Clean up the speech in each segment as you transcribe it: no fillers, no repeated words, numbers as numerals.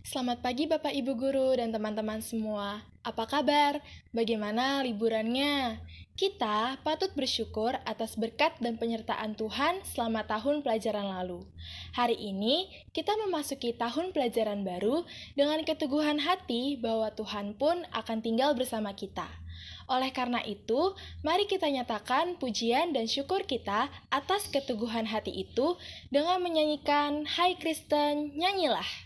Selamat pagi Bapak Ibu Guru dan teman-teman semua. Apa kabar? Bagaimana liburannya? Kita patut bersyukur atas berkat dan penyertaan Tuhan selama tahun pelajaran lalu. Hari ini kita memasuki tahun pelajaran baru dengan keteguhan hati bahwa Tuhan pun akan tinggal bersama kita. Oleh karena itu, mari kita nyatakan pujian dan syukur kita atas keteguhan hati itu dengan menyanyikan Hai Kristen, nyanyilah.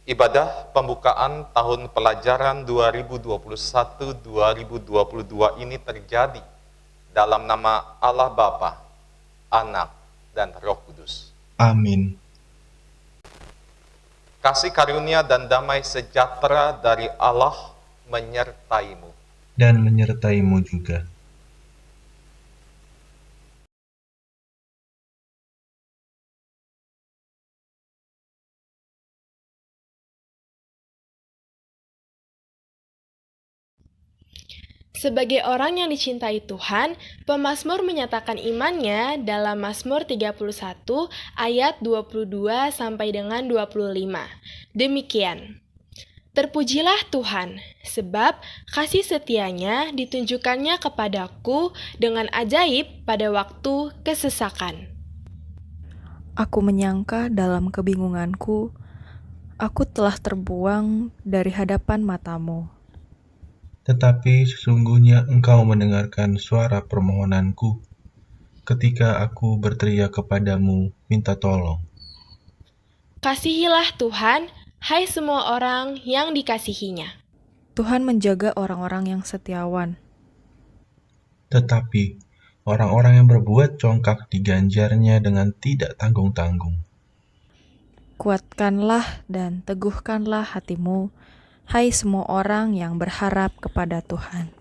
Ibadah pembukaan tahun pelajaran 2021-2022 ini terjadi dalam nama Allah Bapa, Anak, dan Roh Kudus. Amin. Kasih karunia dan damai sejahtera dari Allah menyertaimu. Dan menyertaimu juga. Sebagai orang yang dicintai Tuhan, pemazmur menyatakan imannya dalam Mazmur 31 ayat 22 sampai dengan 25. Demikian. Terpujilah Tuhan, sebab kasih setianya ditunjukkannya kepadaku dengan ajaib pada waktu kesesakan. Aku menyangka dalam kebingunganku, aku telah terbuang dari hadapan matamu. Tetapi sesungguhnya Engkau mendengarkan suara permohonanku ketika aku berteriak kepadamu minta tolong. Kasihilah Tuhan, hai semua orang yang dikasihinya. Tuhan menjaga orang-orang yang setiawan. Tetapi orang-orang yang berbuat congkak diganjarnya dengan tidak tanggung-tanggung. Kuatkanlah dan teguhkanlah hatimu, hai semua orang yang berharap kepada Tuhan.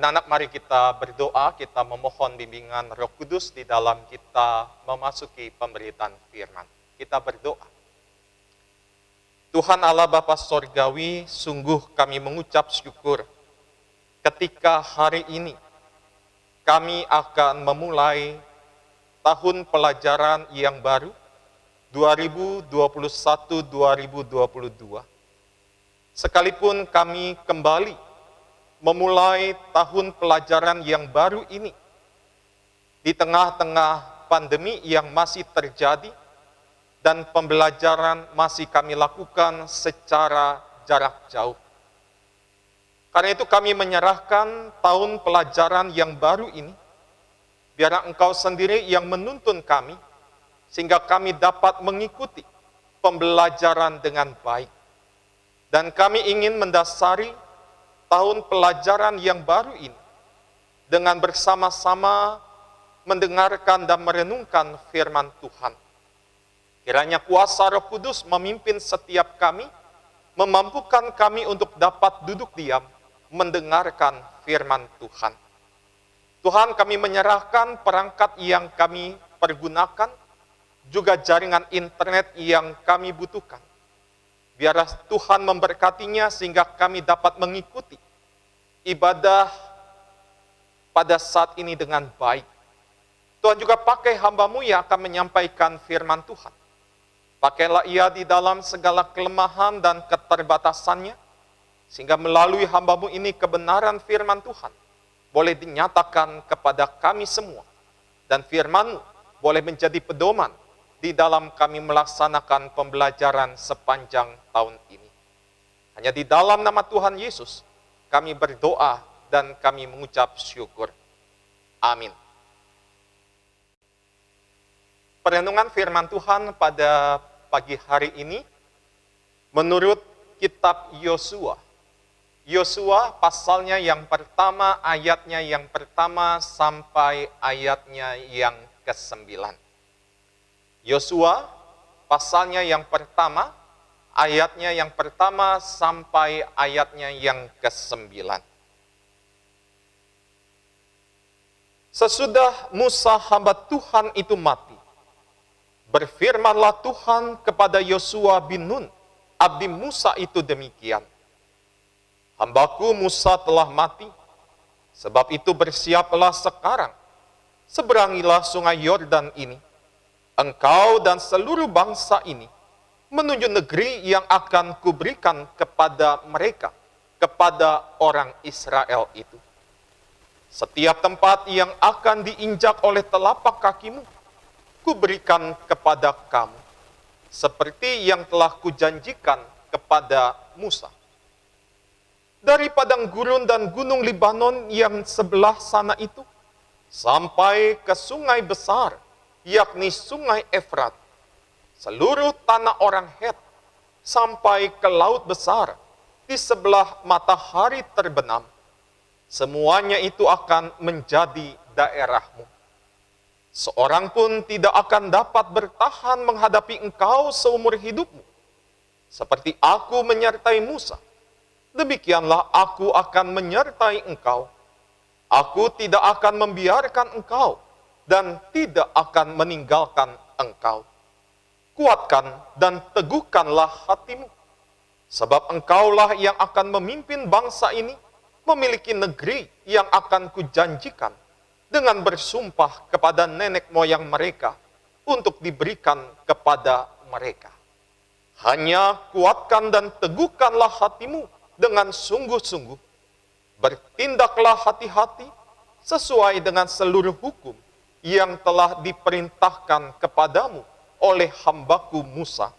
Anak-anak, mari kita berdoa, kita memohon bimbingan Roh Kudus di dalam kita memasuki pemberitaan firman. Kita berdoa. Tuhan Allah Bapa Sorgawi, sungguh kami mengucap syukur ketika hari ini kami akan memulai tahun pelajaran yang baru 2021-2022. Sekalipun kami kembali memulai tahun pelajaran yang baru ini di tengah-tengah pandemi yang masih terjadi dan pembelajaran masih kami lakukan secara jarak jauh. Karena itu kami menyerahkan tahun pelajaran yang baru ini, biar Engkau sendiri yang menuntun kami, sehingga kami dapat mengikuti pembelajaran dengan baik. Dan kami ingin mendasari tahun pelajaran yang baru ini dengan bersama-sama mendengarkan dan merenungkan firman Tuhan. Kiranya kuasa Roh Kudus memimpin setiap kami, memampukan kami untuk dapat duduk diam, mendengarkan firman Tuhan. Tuhan, kami menyerahkan perangkat yang kami pergunakan, juga jaringan internet yang kami butuhkan. Biarlah Tuhan memberkatinya sehingga kami dapat mengikuti ibadah pada saat ini dengan baik. Tuhan juga pakai hamba-Mu yang akan menyampaikan firman Tuhan. Pakailah ia di dalam segala kelemahan dan keterbatasannya, sehingga melalui hamba-Mu ini kebenaran firman Tuhan boleh dinyatakan kepada kami semua. Dan firman-Mu boleh menjadi pedoman di dalam kami melaksanakan pembelajaran sepanjang tahun ini. Hanya di dalam nama Tuhan Yesus, kami berdoa dan kami mengucap syukur. Amin. Perenungan firman Tuhan pada pagi hari ini, menurut kitab Yosua. Yosua pasalnya yang pertama, ayatnya yang pertama sampai ayatnya yang ke-9. Yosua pasalnya yang pertama, ayatnya yang pertama sampai ayatnya yang ke-9. Sesudah Musa hamba Tuhan itu mati, berfirmanlah Tuhan kepada Yosua bin Nun, abdi Musa itu demikian. Hambaku Musa telah mati, sebab itu bersiaplah sekarang, seberangilah sungai Yordan ini, engkau dan seluruh bangsa ini, menuju negeri yang akan kuberikan kepada mereka, kepada orang Israel itu. Setiap tempat yang akan diinjak oleh telapak kakimu, kuberikan kepada kamu, seperti yang telah kujanjikan kepada Musa. Dari padang gurun dan gunung Libanon yang sebelah sana itu, sampai ke sungai besar, yakni sungai Efrat, seluruh tanah orang Het, sampai ke laut besar, di sebelah matahari terbenam, semuanya itu akan menjadi daerahmu. Seorang pun tidak akan dapat bertahan menghadapi engkau seumur hidupmu. Seperti aku menyertai Musa, demikianlah aku akan menyertai engkau. Aku tidak akan membiarkan engkau, dan tidak akan meninggalkan engkau. Kuatkan dan teguhkanlah hatimu, sebab engkaulah yang akan memimpin bangsa ini memiliki negeri yang akan kujanjikan dengan bersumpah kepada nenek moyang mereka untuk diberikan kepada mereka. Hanya kuatkan dan teguhkanlah hatimu dengan sungguh-sungguh. Bertindaklah hati-hati sesuai dengan seluruh hukum yang telah diperintahkan kepadamu oleh hambaku Musa.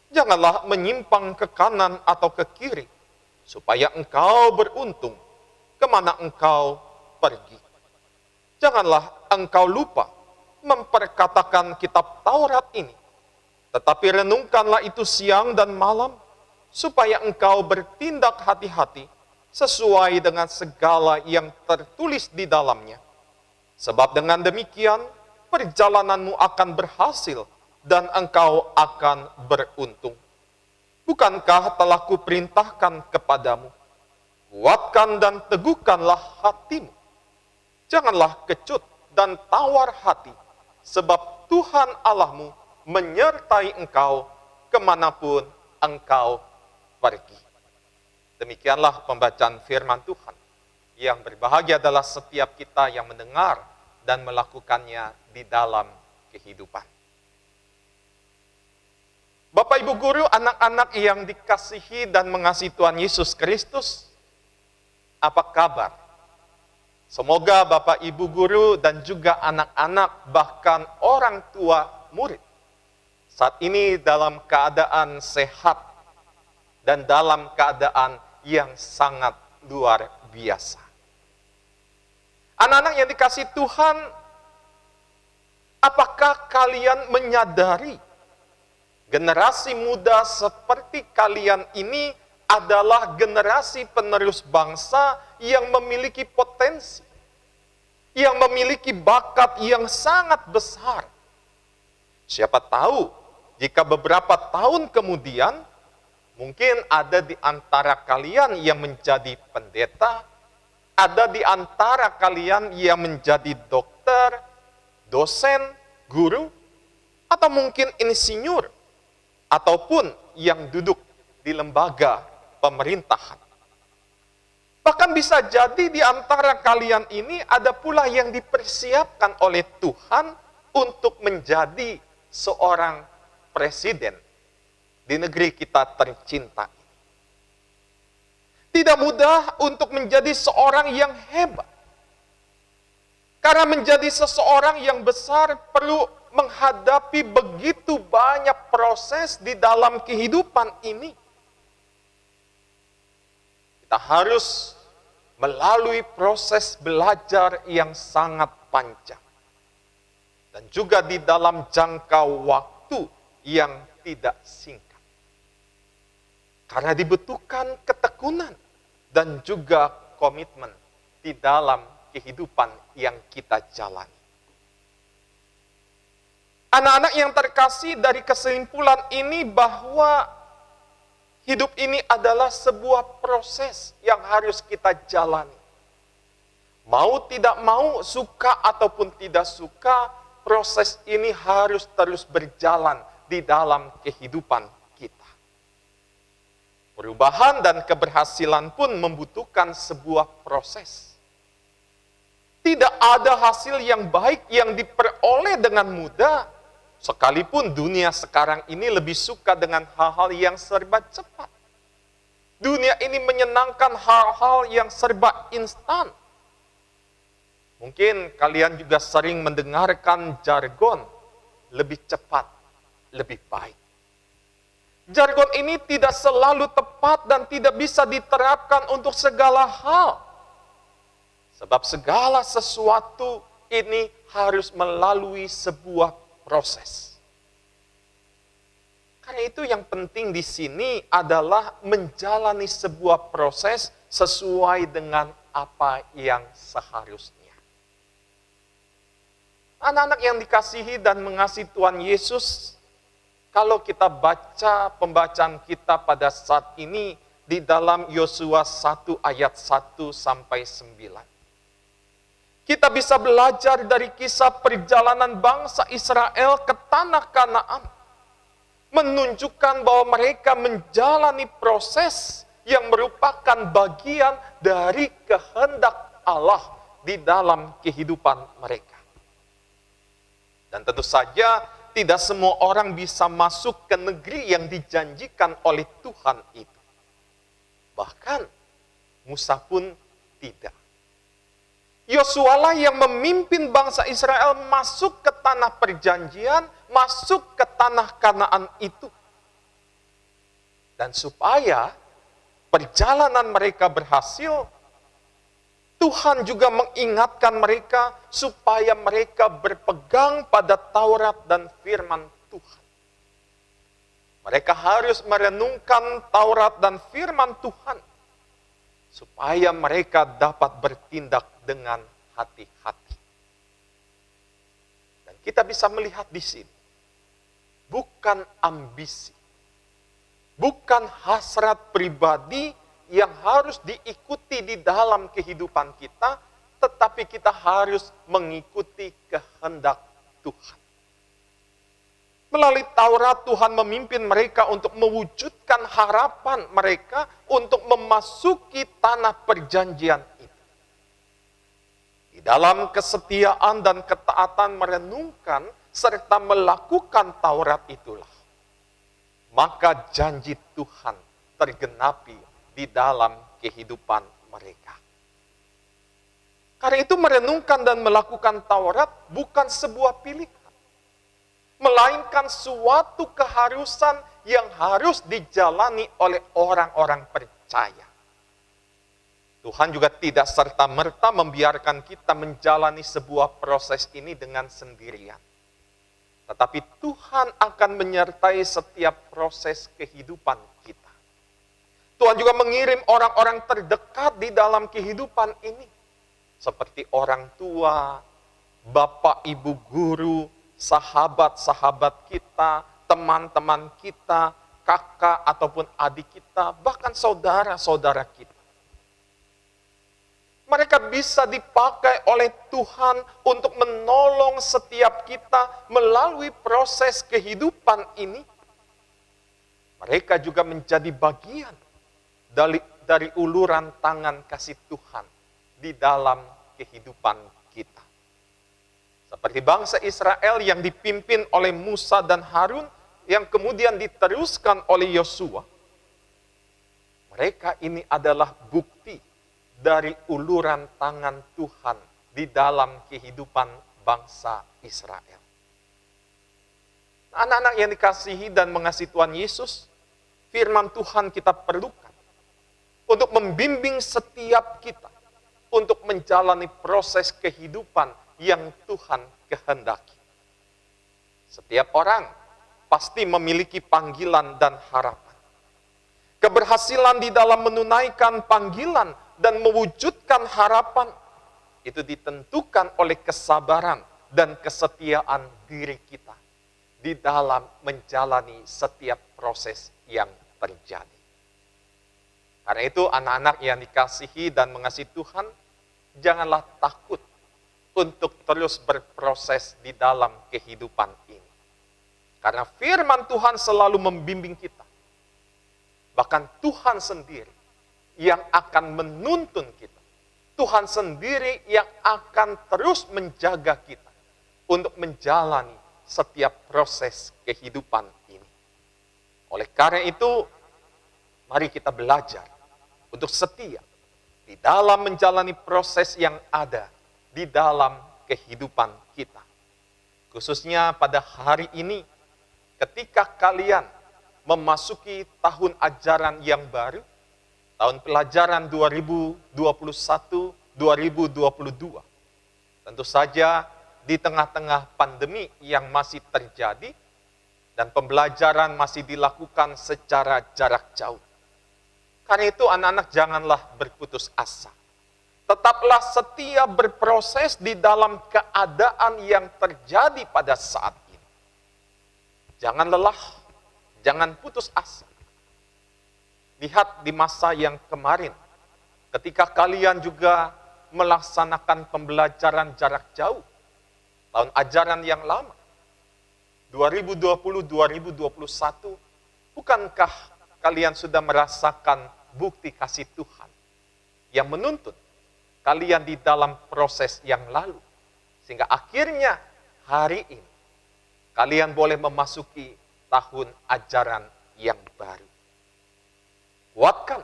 Janganlah menyimpang ke kanan atau ke kiri, supaya engkau beruntung kemana engkau pergi. Janganlah engkau lupa memperkatakan kitab Taurat ini, tetapi renungkanlah itu siang dan malam, supaya engkau bertindak hati-hati sesuai dengan segala yang tertulis di dalamnya. Sebab dengan demikian, perjalananmu akan berhasil dan engkau akan beruntung. Bukankah telah kuperintahkan kepadamu? Kuatkan dan teguhkanlah hatimu. Janganlah kecut dan tawar hati, sebab Tuhan Allahmu menyertai engkau kemanapun engkau pergi. Demikianlah pembacaan firman Tuhan. Yang berbahagia adalah setiap kita yang mendengar dan melakukannya di dalam kehidupan. Bapak, Ibu Guru, anak-anak yang dikasihi dan mengasihi Tuhan Yesus Kristus, apa kabar? Semoga Bapak, Ibu Guru, dan juga anak-anak, bahkan orang tua murid, saat ini dalam keadaan sehat dan dalam keadaan yang sangat luar biasa. Anak-anak yang dikasihi Tuhan, apakah kalian menyadari generasi muda seperti kalian ini adalah generasi penerus bangsa yang memiliki potensi, yang memiliki bakat yang sangat besar. Siapa tahu jika beberapa tahun kemudian mungkin ada di antara kalian yang menjadi pendeta, ada di antara kalian yang menjadi dokter, dosen, guru, atau mungkin insinyur, ataupun yang duduk di lembaga pemerintahan. Bahkan bisa jadi di antara kalian ini ada pula yang dipersiapkan oleh Tuhan untuk menjadi seorang presiden di negeri kita tercinta ini. Tidak mudah untuk menjadi seorang yang hebat. Karena menjadi seseorang yang besar perlu menghadapi begitu banyak proses di dalam kehidupan ini. Kita harus melalui proses belajar yang sangat panjang. Dan juga di dalam jangka waktu yang tidak singkat. Karena dibutuhkan ketekunan dan juga komitmen di dalam kehidupan yang kita jalani. Anak-anak yang terkasih, dari kesimpulan ini bahwa hidup ini adalah sebuah proses yang harus kita jalani. Mau tidak mau, suka ataupun tidak suka, proses ini harus terus berjalan di dalam kehidupan kita. Perubahan dan keberhasilan pun membutuhkan sebuah proses. Tidak ada hasil yang baik yang diperoleh dengan mudah, sekalipun dunia sekarang ini lebih suka dengan hal-hal yang serba cepat. Dunia ini menyenangkan hal-hal yang serba instan. Mungkin kalian juga sering mendengarkan jargon, lebih cepat, lebih baik. Jargon ini tidak selalu tepat dan tidak bisa diterapkan untuk segala hal. Sebab segala sesuatu ini harus melalui sebuah proses. Karena itu yang penting di sini adalah menjalani sebuah proses sesuai dengan apa yang seharusnya. Anak-anak yang dikasihi dan mengasihi Tuhan Yesus, kalau kita baca pembacaan kita pada saat ini di dalam Yosua 1 ayat 1 sampai 9. Kita bisa belajar dari kisah perjalanan bangsa Israel ke tanah Kanaan. Menunjukkan bahwa mereka menjalani proses yang merupakan bagian dari kehendak Allah di dalam kehidupan mereka. Dan tentu saja tidak semua orang bisa masuk ke negeri yang dijanjikan oleh Tuhan itu. Bahkan Musa pun tidak. Yosua lah yang memimpin bangsa Israel masuk ke tanah perjanjian, masuk ke tanah Kanaan itu. Dan supaya perjalanan mereka berhasil, Tuhan juga mengingatkan mereka supaya mereka berpegang pada Taurat dan firman Tuhan. Mereka harus merenungkan Taurat dan firman Tuhan supaya mereka dapat bertindak dengan hati-hati. Dan kita bisa melihat di sini, bukan ambisi, bukan hasrat pribadi yang harus diikuti di dalam kehidupan kita, tetapi kita harus mengikuti kehendak Tuhan. Melalui Taurat, Tuhan memimpin mereka untuk mewujudkan harapan mereka untuk memasuki tanah perjanjian itu. Di dalam kesetiaan dan ketaatan merenungkan serta melakukan Taurat itulah, maka janji Tuhan tergenapi di dalam kehidupan mereka. Karena itu merenungkan dan melakukan Taurat bukan sebuah pilihan, melainkan suatu keharusan yang harus dijalani oleh orang-orang percaya. Tuhan juga tidak serta-merta membiarkan kita menjalani sebuah proses ini dengan sendirian. Tetapi Tuhan akan menyertai setiap proses kehidupan kita. Tuhan juga mengirim orang-orang terdekat di dalam kehidupan ini. Seperti orang tua, bapak, ibu, guru, sahabat-sahabat kita, teman-teman kita, kakak ataupun adik kita, bahkan saudara-saudara kita. Mereka bisa dipakai oleh Tuhan untuk menolong setiap kita melalui proses kehidupan ini. Mereka juga menjadi bagian dari uluran tangan kasih Tuhan di dalam kehidupan kita. Seperti bangsa Israel yang dipimpin oleh Musa dan Harun, yang kemudian diteruskan oleh Yosua. Mereka ini adalah bukti dari uluran tangan Tuhan di dalam kehidupan bangsa Israel. Anak-anak yang dikasihi dan mengasihi Tuhan Yesus, firman Tuhan kita perlukan untuk membimbing setiap kita untuk menjalani proses kehidupan yang Tuhan kehendaki. Setiap orang pasti memiliki panggilan dan harapan. Keberhasilan di dalam menunaikan panggilan dan mewujudkan harapan itu ditentukan oleh kesabaran dan kesetiaan diri kita di dalam menjalani setiap proses yang terjadi. Karena itu anak-anak yang dikasihi dan mengasihi Tuhan, janganlah takut untuk terus berproses di dalam kehidupan ini. Karena firman Tuhan selalu membimbing kita. Bahkan Tuhan sendiri yang akan menuntun kita. Tuhan sendiri yang akan terus menjaga kita untuk menjalani setiap proses kehidupan ini. Oleh karena itu, mari kita belajar untuk setia di dalam menjalani proses yang ada di dalam kehidupan kita. Khususnya pada hari ini, ketika kalian memasuki tahun ajaran yang baru, tahun pelajaran 2021-2022. Tentu saja di tengah-tengah pandemi yang masih terjadi dan pembelajaran masih dilakukan secara jarak jauh. Karena itu anak-anak janganlah berputus asa. Tetaplah setia berproses di dalam keadaan yang terjadi pada saat ini. Jangan lelah, jangan putus asa. Lihat di masa yang kemarin, ketika kalian juga melaksanakan pembelajaran jarak jauh, tahun ajaran yang lama, 2020-2021, bukankah kalian sudah merasakan bukti kasih Tuhan yang menuntut kalian di dalam proses yang lalu, sehingga akhirnya hari ini kalian boleh memasuki tahun ajaran yang baru. Kuatkan,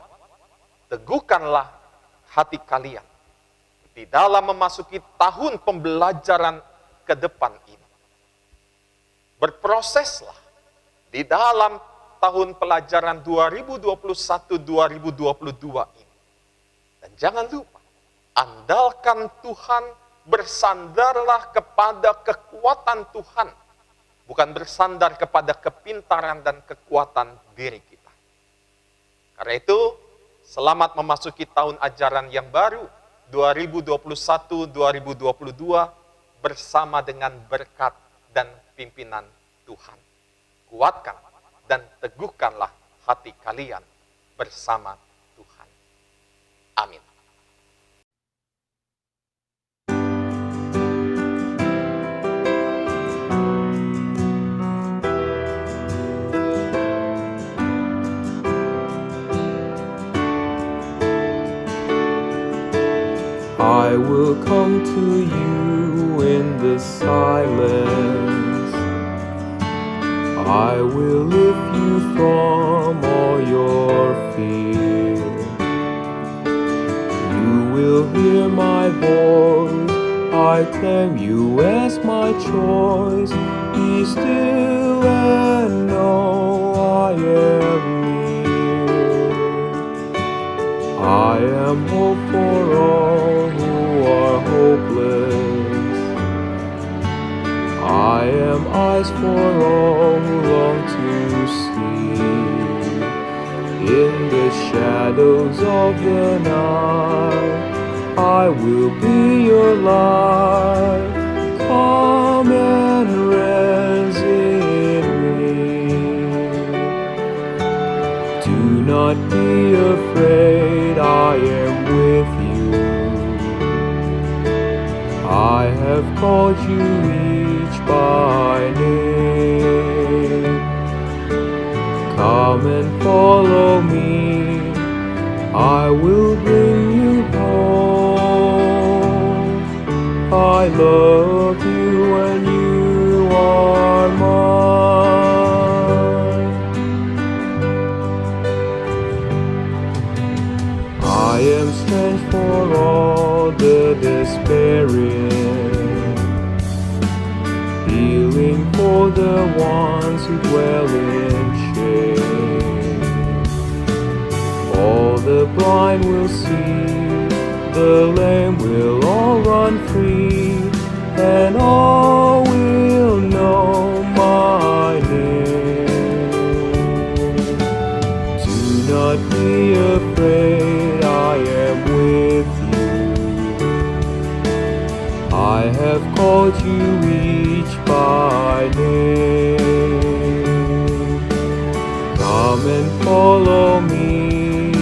teguhkanlah hati kalian di dalam memasuki tahun pembelajaran ke depan ini. Berproseslah di dalam tahun pelajaran 2021-2022 ini. Dan jangan lupa, andalkan Tuhan, bersandarlah kepada kekuatan Tuhan, bukan bersandar kepada kepintaran dan kekuatan diri kita. Karena itu, selamat memasuki tahun ajaran yang baru, 2021-2022, bersama dengan berkat dan pimpinan Tuhan. Kuatkan dan teguhkanlah hati kalian bersama Tuhan. to you in the silence. I will lift you from all your fear. You will hear my voice, I claim you as my choice. Be still and know I am near. I am hope for all who are hopeless. I am eyes for all who long to see. In the shadows of the night, I will be your light. Come and rest in me. Do not be afraid, I am with you. I have called you each by name. Come and follow me, I will bring you home. I love you and you are mine. I am strength for all the despairing, healing for the ones who dwell in shame. All the blind will see, the lame will all run free, and all will know my name. Do not be afraid, I am with you. I have called you each by name. Come and follow me,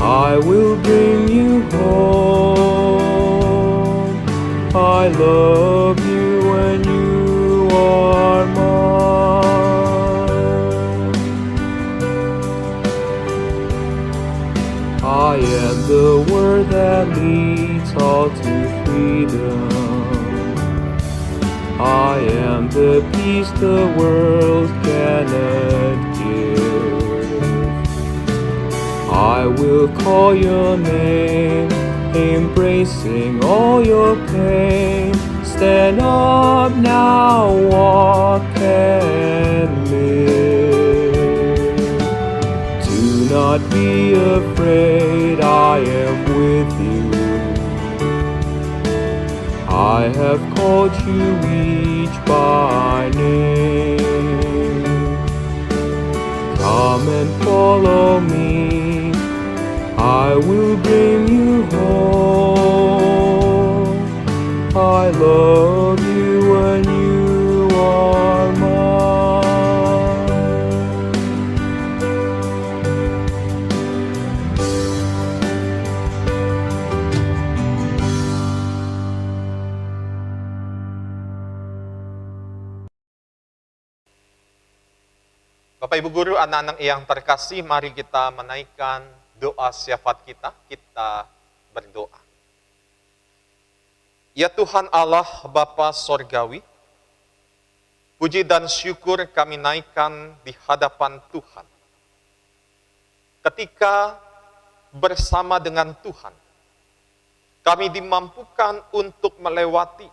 I will bring you home. I love you and you are mine. I am the word that leads all to freedom. I am the peace the world cannot give. I will call your name, embracing all your pain. Stand up now, walk and live. Do not be afraid, I am with you. I have called you each by name. Come and follow me, I will bring you home. I love you and you are mine. Bapak Ibu Guru, anak-anak yang terkasih, mari kita menaikkan doa syafaat kita. Kita berdoa. Ya Tuhan Allah Bapa Sorgawi, puji dan syukur kami naikkan di hadapan Tuhan. Ketika bersama dengan Tuhan, kami dimampukan untuk melewati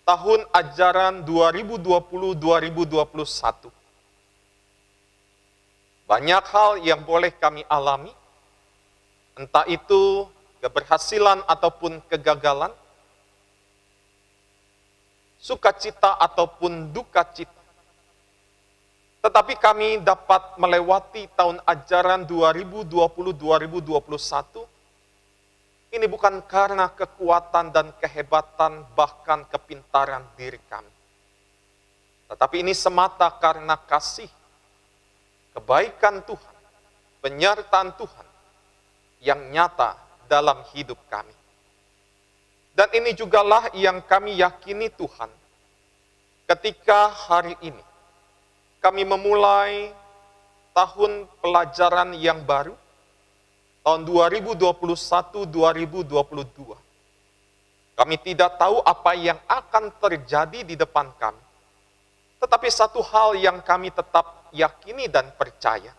tahun ajaran 2020-2021. Banyak hal yang boleh kami alami, entah itu keberhasilan ataupun kegagalan, sukacita ataupun duka cita. Tetapi kami dapat melewati tahun ajaran 2020-2021, ini bukan karena kekuatan dan kehebatan bahkan kepintaran diri kami. Tetapi ini semata karena kasih, kebaikan Tuhan, penyertaan Tuhan yang nyata dalam hidup kami. Dan ini jugalah yang kami yakini Tuhan, ketika hari ini kami memulai tahun pelajaran yang baru, tahun 2021-2022. Kami tidak tahu apa yang akan terjadi di depan kami. Tetapi satu hal yang kami tetap yakini dan percaya,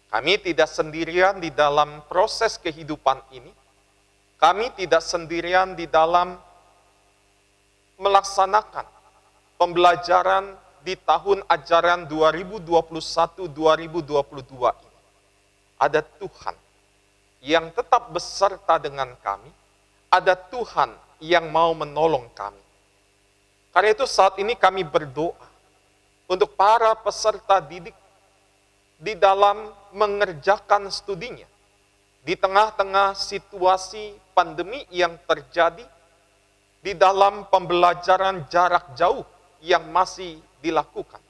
kami tidak sendirian di dalam proses kehidupan ini. Kami tidak sendirian di dalam melaksanakan pembelajaran di tahun ajaran 2021-2022 ini. Ada Tuhan yang tetap beserta dengan kami. Ada Tuhan yang mau menolong kami. Karena itu saat ini kami berdoa untuk para peserta didik di dalam mengerjakan studinya di tengah-tengah situasi pandemi yang terjadi, di dalam pembelajaran jarak jauh yang masih dilakukan.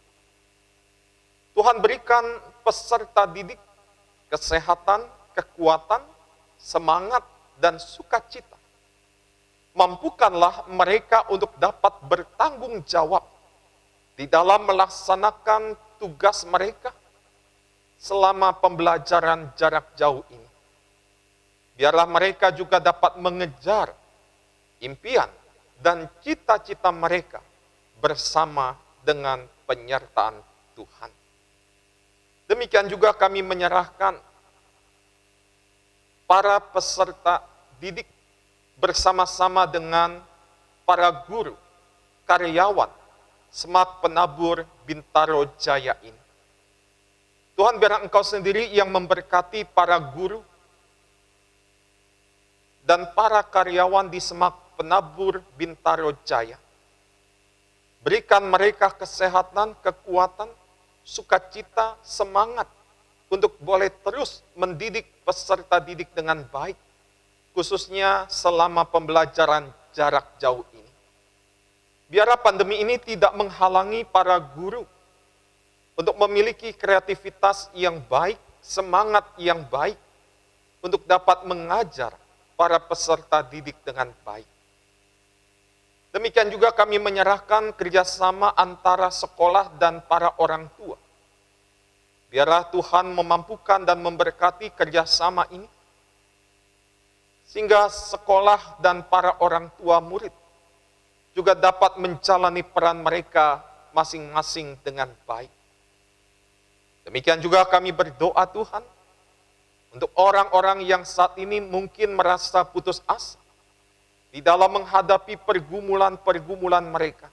Tuhan berikan peserta didik kesehatan, kekuatan, semangat, dan sukacita. Mampukanlah mereka untuk dapat bertanggung jawab di dalam melaksanakan tugas mereka selama pembelajaran jarak jauh ini. Biarlah mereka juga dapat mengejar impian dan cita-cita mereka bersama dengan penyertaan Tuhan. Demikian juga kami menyerahkan para peserta didik bersama-sama dengan para guru, karyawan, Semak Penabur Bintaro Jaya ini. Tuhan, biar Engkau sendiri yang memberkati para guru dan para karyawan di Semak Penabur Bintaro Jaya. Berikan mereka kesehatan, kekuatan, sukacita, semangat untuk boleh terus mendidik peserta didik dengan baik, khususnya selama pembelajaran jarak jauh ini. Biarlah pandemi ini tidak menghalangi para guru untuk memiliki kreativitas yang baik, semangat yang baik, untuk dapat mengajar para peserta didik dengan baik. Demikian juga kami menyerahkan kerjasama antara sekolah dan para orang tua. Biarlah Tuhan memampukan dan memberkati kerjasama ini, sehingga sekolah dan para orang tua murid juga dapat menjalani peran mereka masing-masing dengan baik. Demikian juga kami berdoa Tuhan, untuk orang-orang yang saat ini mungkin merasa putus asa di dalam menghadapi pergumulan-pergumulan mereka.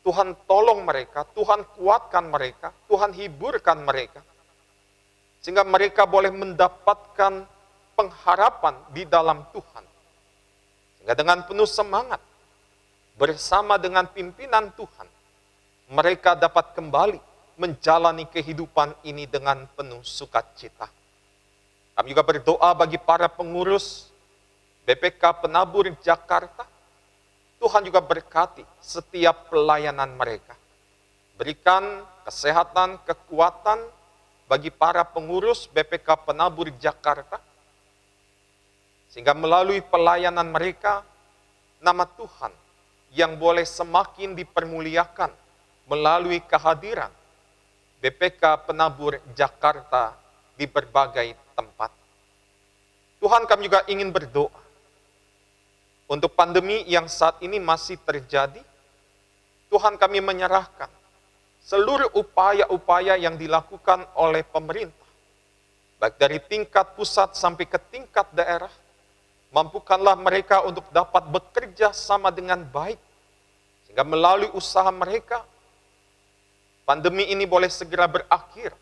Tuhan tolong mereka, Tuhan kuatkan mereka, Tuhan hiburkan mereka, sehingga mereka boleh mendapatkan pengharapan di dalam Tuhan. Sehingga dengan penuh semangat, bersama dengan pimpinan Tuhan, mereka dapat kembali menjalani kehidupan ini dengan penuh sukacita. Kami juga berdoa bagi para pengurus BPK Penabur Jakarta. Tuhan juga berkati setiap pelayanan mereka. Berikan kesehatan, kekuatan bagi para pengurus BPK Penabur Jakarta, sehingga melalui pelayanan mereka, nama Tuhan yang boleh semakin dipermuliakan melalui kehadiran BPK Penabur Jakarta di berbagai tempat. Tuhan, kami juga ingin berdoa untuk pandemi yang saat ini masih terjadi. Tuhan, kami menyerahkan seluruh upaya-upaya yang dilakukan oleh pemerintah, baik dari tingkat pusat sampai ke tingkat daerah. Mampukanlah mereka untuk dapat bekerja sama dengan baik, sehingga melalui usaha mereka, pandemi ini boleh segera berakhir,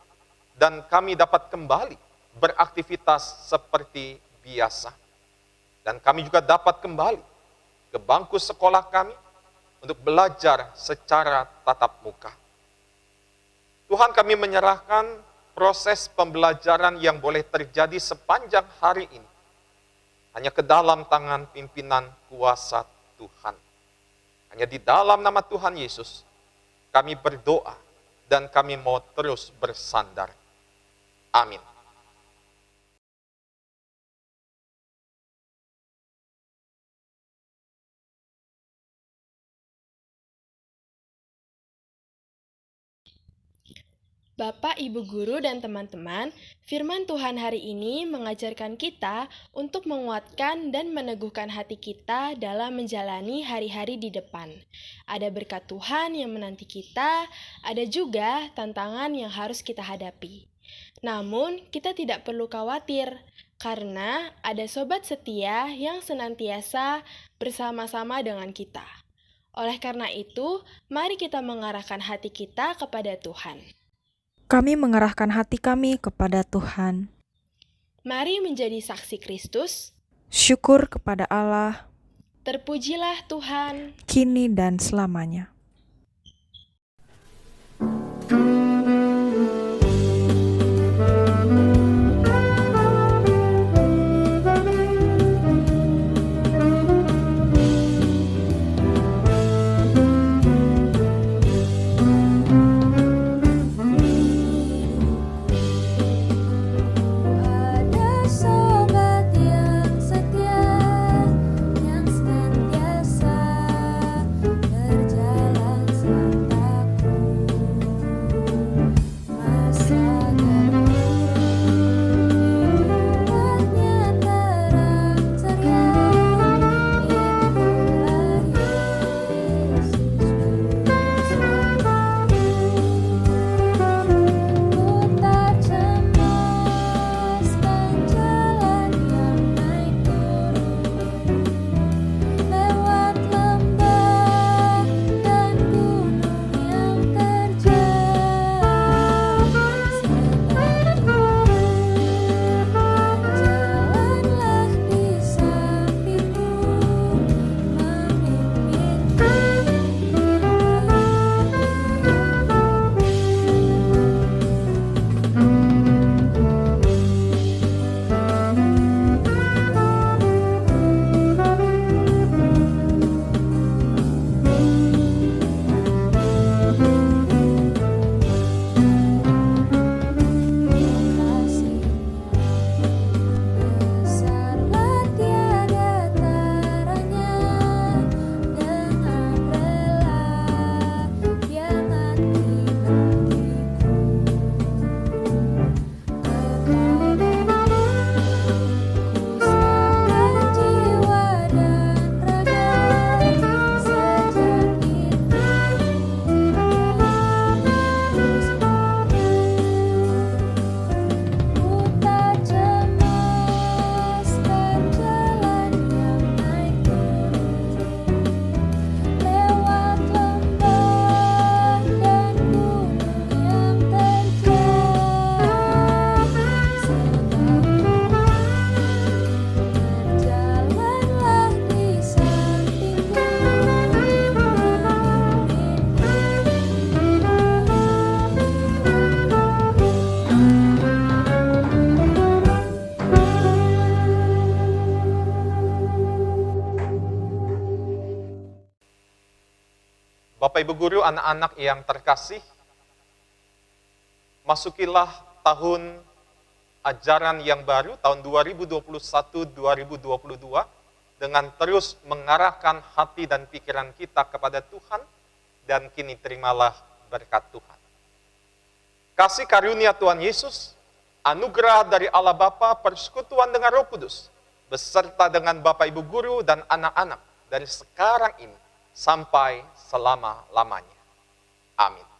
dan kami dapat kembali beraktivitas seperti biasa. Dan kami juga dapat kembali ke bangku sekolah kami untuk belajar secara tatap muka. Tuhan, kami menyerahkan proses pembelajaran yang boleh terjadi sepanjang hari ini hanya ke dalam tangan pimpinan kuasa Tuhan. Hanya di dalam nama Tuhan Yesus kami berdoa dan kami mau terus bersandar. Amin. Bapak, Ibu guru, dan teman-teman, firman Tuhan hari ini mengajarkan kita untuk menguatkan dan meneguhkan hati kita dalam menjalani hari-hari di depan. Ada berkat Tuhan yang menanti kita, ada juga tantangan yang harus kita hadapi. Namun, kita tidak perlu khawatir, karena ada sobat setia yang senantiasa bersama-sama dengan kita. Oleh karena itu, mari kita mengarahkan hati kita kepada Tuhan. Kami mengarahkan hati kami kepada Tuhan. Mari menjadi saksi Kristus. Syukur kepada Allah, Terpujilah Tuhan. kini dan selamanya. Ada sobat yang setia, yang senantiasa berjalan sertaku. Masa depan hidupnya terang ceria, itulah Yesus bersamaku. Ku tak cemaskan jalan yang naik turun, lewat lembah dan gunung yang terjal. Berjalanlah di sampingku, besarlah tiada taranya, dengan rela Dia mati bagiku. Kepadamu ku serahkan jiwa dan raga, sejak itu terus ku tak cemaskan jalan yang naik turun, lewat lembah dan gunung yang terjal. Berjalanlah di sampingku, Bapak Ibu Guru, anak-anak yang terkasih, masukilah tahun ajaran yang baru, tahun 2021-2022, dengan terus mengarahkan hati dan pikiran kita kepada Tuhan, dan kini terimalah berkat Tuhan. Kasih karunia Tuhan Yesus, anugerah dari Allah Bapa, persekutuan dengan Roh Kudus, beserta dengan Bapak Ibu Guru dan anak-anak dari sekarang ini sampai selama-lamanya. Amin.